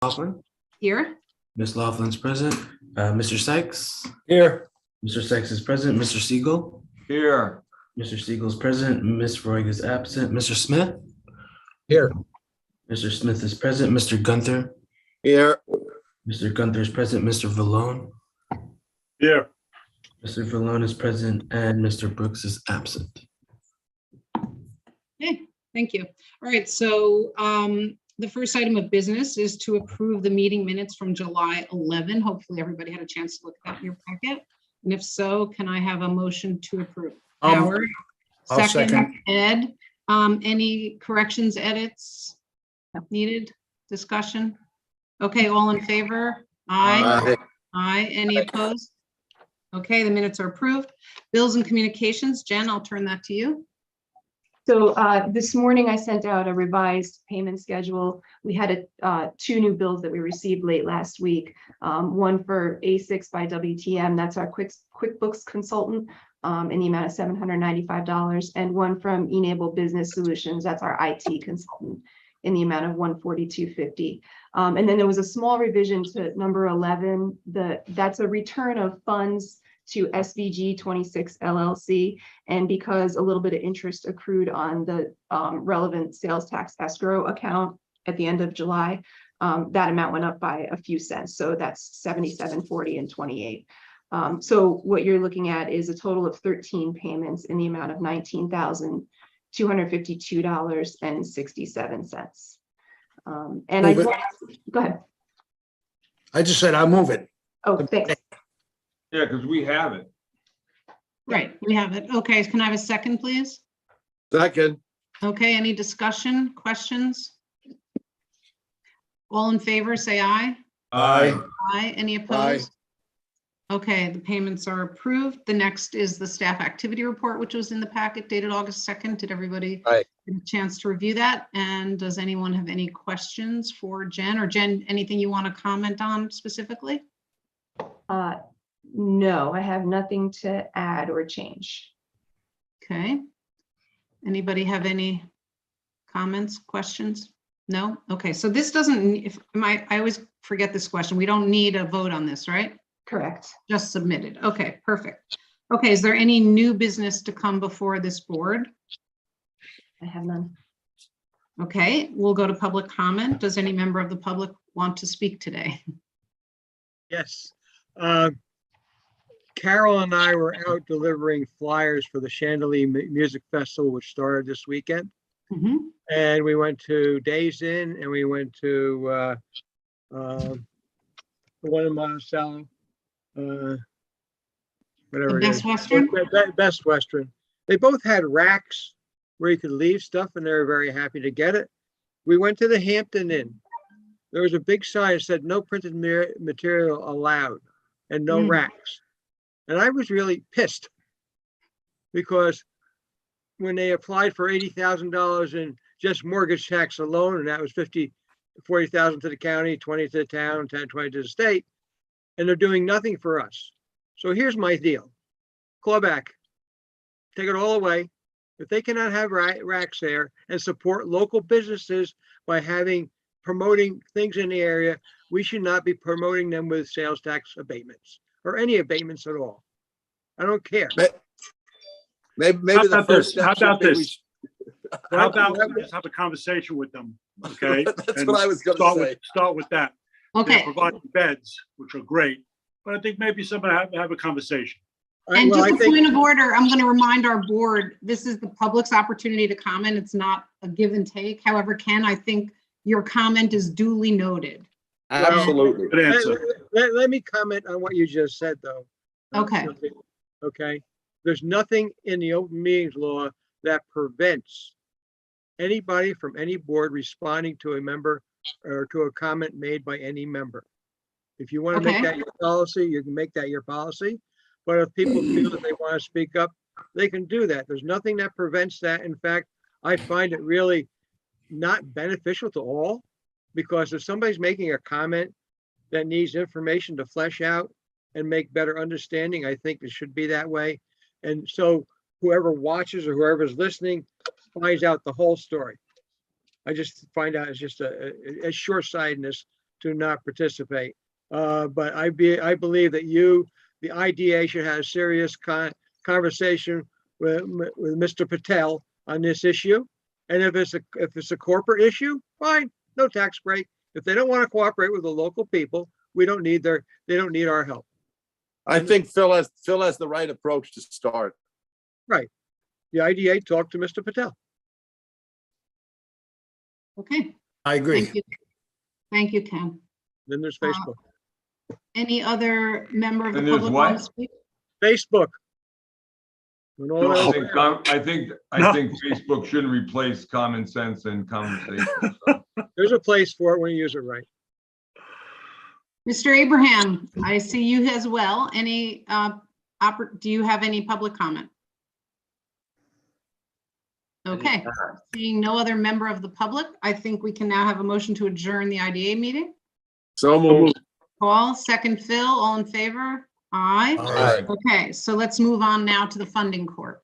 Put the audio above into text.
Laughlin. Here. Ms. Laughlin's present. Mr. Sykes. Here. Mr. Sykes is present. Mr. Siegel. Here. Mr. Siegel is present. Ms. Roig is absent. Mr. Smith. Here. Mr. Smith is present. Mr. Gunther. Here. Mr. Gunther is present. Mr. Vallone. Here. Mr. Vallone is present, and Mr. Brooks is absent. Okay, thank you. All right, so the first item of business is to approve the meeting minutes from July 11. Hopefully everybody had a chance to look at that in your packet. And if so, can I have a motion to approve? Howard, I'll second. Ed, any corrections, edits needed, discussion? Okay, all in favor? Aye. Aye, any opposed? Okay, the minutes are approved. Bills and communications, Jen, I'll turn that to you. So this morning I sent out a revised payment schedule. We had two new bills that we received late last week. One for A6 by WTM, that's our QuickBooks consultant, in the amount of $795, and one from Enable Business Solutions, that's our IT consultant, in the amount of $142.50. And then there was a small revision to number 11. That's a return of funds to SVG 26 LLC. And because a little bit of interest accrued on the relevant sales tax escrow account at the end of July, that amount went up by a few cents. So that's $77.40 and 28. So what you're looking at is a total of 13 payments in the amount of $19,252.67. And go ahead. I just said I'll move it. Oh, thanks. Yeah, because we have it. Right, we have it. Okay, can I have a second, please? Second. Okay, any discussion, questions? All in favor, say aye. Aye. Aye, any opposed? Okay, the payments are approved. The next is the staff activity report, which was in the packet dated August 2nd. Did everybody Aye. get a chance to review that? And does anyone have any questions for Jen? Or Jen, anything you want to comment on specifically? No, I have nothing to add or change. Okay. Anybody have any comments, questions? No? Okay, so this doesn't, I always forget this question. We don't need a vote on this, right? Correct. Just submitted. Okay, perfect. Okay, is there any new business to come before this board? I have none. Okay, we'll go to public comment. Does any member of the public want to speak today? Yes. Carol and I were out delivering flyers for the Chandelier Music Festival, which started this weekend. Mhm. And we went to Days Inn and we went to the one in Monticello, whatever The it Best is. Western? Best Western. They both had racks where you could leave stuff and they were very happy to get it. We went to the Hampton Inn. There was a big sign that said no printed material allowed and no racks. And I was really pissed because when they applied for $80,000 in just mortgage tax alone, and that was 40,000 to the county, 20 to the town, 10, 20 to the state, and they're doing nothing for us. So here's my deal. Claw back, take it all away. If they cannot have racks there and support local businesses by promoting things in the area, we should not be promoting them with sales tax abatements or any abatements at all. I don't care. Maybe How the about first this? How step about should be this? How about we just have a conversation with them, okay? That's And what I was going to say. Start with that. They're Okay, providing beds, which are great, but I think maybe somebody have a conversation. and Well, just I a think point of order, I'm going to remind our board, this is the public's opportunity to comment. It's not a give and take. However, Ken, I think your comment is duly noted. Absolutely. Good answer. let me comment on what you just said, though. Okay. Okay. There's nothing in the open meetings law that prevents anybody from any board responding to a member or to a comment made by any member. If you want to make Okay. that your policy, you can make that your policy. But if people feel that they want to speak up, they can do that. There's nothing that prevents that. In fact, I find it really not beneficial to all, because if somebody's making a comment that needs information to flesh out and make better understanding, I think it should be that way. And so whoever watches or whoever's listening finds out the whole story. I just find out it's just a short-sightedness to not participate. But I believe that the IDA should have a serious conversation with Mr. Patel on this issue. And if it's a corporate issue, fine, no tax break. If they don't want to cooperate with the local people, they don't need our help. I think Phil has the right approach to start. The IDA talked to Mr. Patel. Okay, I agree. thank you. Thank you, Ken. Then there's Facebook. Any other member of the And there's public what? want to speak? Facebook. And all No, that- I think Facebook shouldn't replace common sense and conversation. So. There's a place for it when you use it right. Mr. Abraham, I see you as well. Any, do you have any public comment? Okay, seeing no other member of the public, I think we can now have a motion to adjourn the IDA meeting. So moved. Paul, second Phil, all in favor? Aye. Aye. Okay, so let's move on now to the funding court.